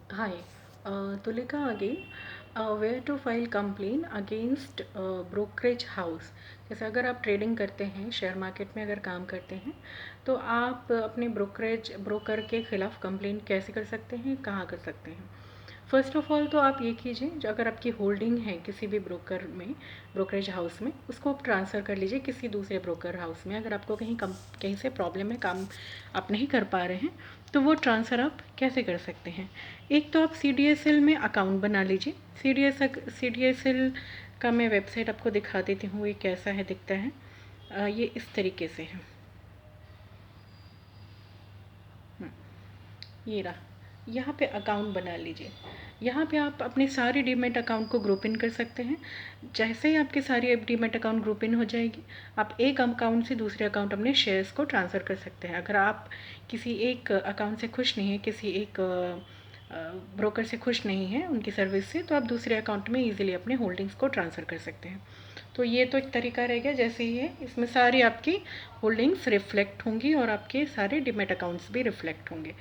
Hi, Tulika again. Where to file complaint against brokerage house? जैसे अगर आप trading करते हैं, शेयर मार्केट में अगर काम करते हैं, तो आप अपने ब्रोकर के खिलाफ कंप्लेंट कैसे कर सकते हैं, कहाँ कर सकते हैं? फर्स्ट ऑफ ऑल तो आप ये कीजिए, जो अगर आपकी होल्डिंग है किसी भी ब्रोकरेज हाउस में, उसको आप ट्रांसफ़र कर लीजिए किसी दूसरे ब्रोकर हाउस में। अगर आपको कहीं से प्रॉब्लम है, काम आप नहीं कर पा रहे हैं, तो वो ट्रांसफ़र आप कैसे कर सकते हैं? एक तो आप CDSL में अकाउंट बना लीजिए। CDSL का मैं वेबसाइट आपको दिखा देती हूँ, ये कैसा है दिखता है। ये इस तरीके से है। ये रहा, यहाँ पे अकाउंट बना लीजिए। यहाँ पे आप अपने सारे डीमैट अकाउंट को ग्रुप इन कर सकते हैं। जैसे ही आपकी सारी डीमैट अकाउंट ग्रुप इन हो जाएगी, आप एक अकाउंट से दूसरे अकाउंट अपने शेयर्स को ट्रांसफ़र कर सकते हैं। अगर आप किसी एक अकाउंट से खुश नहीं है, किसी एक ब्रोकर से खुश नहीं है उनकी सर्विस से, तो आप दूसरे अकाउंट में ईजिली अपने होल्डिंग्स को ट्रांसफ़र कर सकते हैं। तो ये तो एक तरीका रह गया। जैसे ही है, इसमें सारी आपकी होल्डिंग्स रिफ्लेक्ट होंगी और आपके सारे डीमैट अकाउंट्स भी रिफ्लेक्ट होंगे।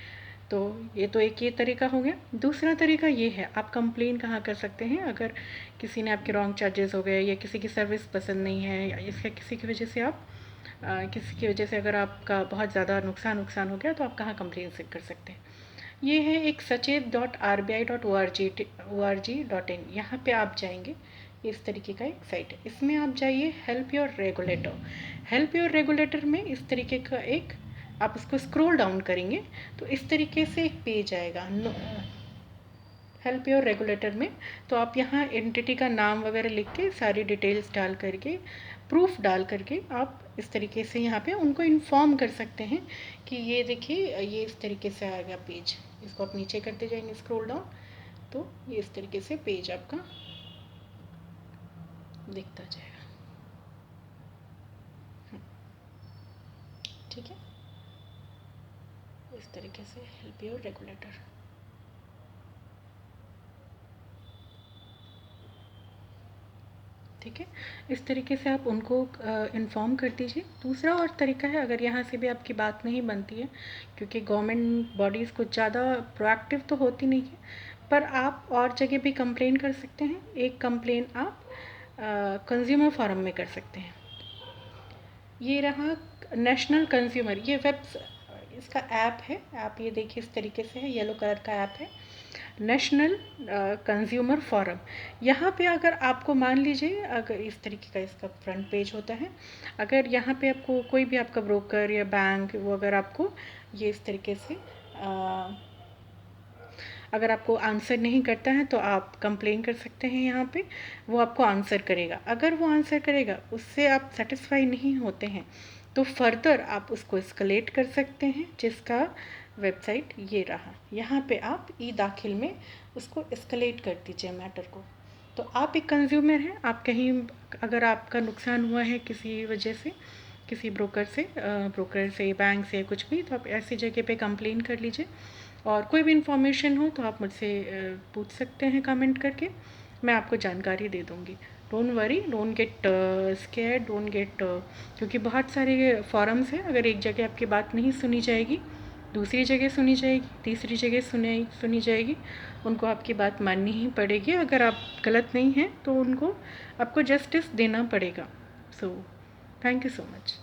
तो ये तरीका हो गया। दूसरा तरीका ये है, आप कंप्लेन कहाँ कर सकते हैं? अगर किसी ने आपके रॉन्ग चार्जेस हो गए, या किसी की सर्विस पसंद नहीं है, या इसका किसी की वजह से किसी की वजह से अगर आपका बहुत ज़्यादा नुकसान हो गया, तो आप कहाँ कंप्लेन से कर सकते हैं? ये है एक sachet.rbi.org.in। यहाँ पे आप जाएंगे, इस तरीके का एक साइट है। इसमें आप जाइए, हेल्प योर रेगुलेटर में इस तरीके का एक, आप इसको स्क्रॉल डाउन करेंगे तो इस तरीके से एक पेज आएगा हेल्प योर रेगुलेटर में। तो आप यहाँ एंटिटी का नाम वगैरह लिख के, सारी डिटेल्स डाल करके, प्रूफ डाल करके, आप इस तरीके से यहाँ पे उनको इन्फॉर्म कर सकते हैं कि ये देखिए, ये इस तरीके से आएगा पेज। इसको आप नीचे करते जाएंगे स्क्रॉल डाउन, तो ये इस तरीके से पेज आपका दिखता जाएगा। ठीक है, इस तरीके से हेल्प योर रेगुलेटर। ठीक है, इस तरीके से आप उनको इन्फॉर्म कर दीजिए। दूसरा और तरीका है, अगर यहाँ से भी आपकी बात नहीं बनती है, क्योंकि गवर्नमेंट बॉडीज़ कुछ ज़्यादा प्रोएक्टिव तो होती नहीं है, पर आप और जगह भी कंप्लेन कर सकते हैं। एक कंप्लेन आप कंज्यूमर फोरम में कर सकते हैं। ये रहा नेशनल कंज्यूमर, ये इसका ऐप है। आप ये देखिए, इस तरीके से है, येलो कलर का ऐप है, नेशनल कंज्यूमर फोरम। यहाँ पे अगर आपको मान लीजिए, अगर इस तरीके का इसका फ्रंट पेज होता है, अगर यहाँ पे आपको कोई भी आपका ब्रोकर या बैंक, वो अगर आपको ये इस तरीके से अगर आपको आंसर नहीं करता है, तो आप कंप्लेन कर सकते हैं यहाँ पे, वो आपको आंसर करेगा। अगर वो आंसर करेगा, उससे आप सेटिस्फाई नहीं होते हैं, तो फर्दर आप उसको एस्केलेट कर सकते हैं, जिसका वेबसाइट ये रहा। यहाँ पे आप ई दाखिल में उसको एस्केलेट कर दीजिए मैटर को। तो आप एक कंज्यूमर हैं, आप कहीं अगर आपका नुकसान हुआ है किसी वजह से, किसी ब्रोकर से, बैंक से, कुछ भी, तो आप ऐसी जगह पे कंप्लेन कर लीजिए। और कोई भी इन्फॉर्मेशन हो तो आप मुझसे पूछ सकते हैं कमेंट करके, मैं आपको जानकारी दे दूँगी। Don't worry, don't get scared, don't get, क्योंकि बहुत सारे फॉरम्स हैं। अगर एक जगह आपकी बात नहीं सुनी जाएगी, दूसरी जगह सुनी जाएगी, तीसरी जगह सुनी जाएगी, उनको आपकी बात माननी ही पड़ेगी। अगर आप गलत नहीं हैं, तो उनको आपको जस्टिस देना पड़ेगा। So thank you so much.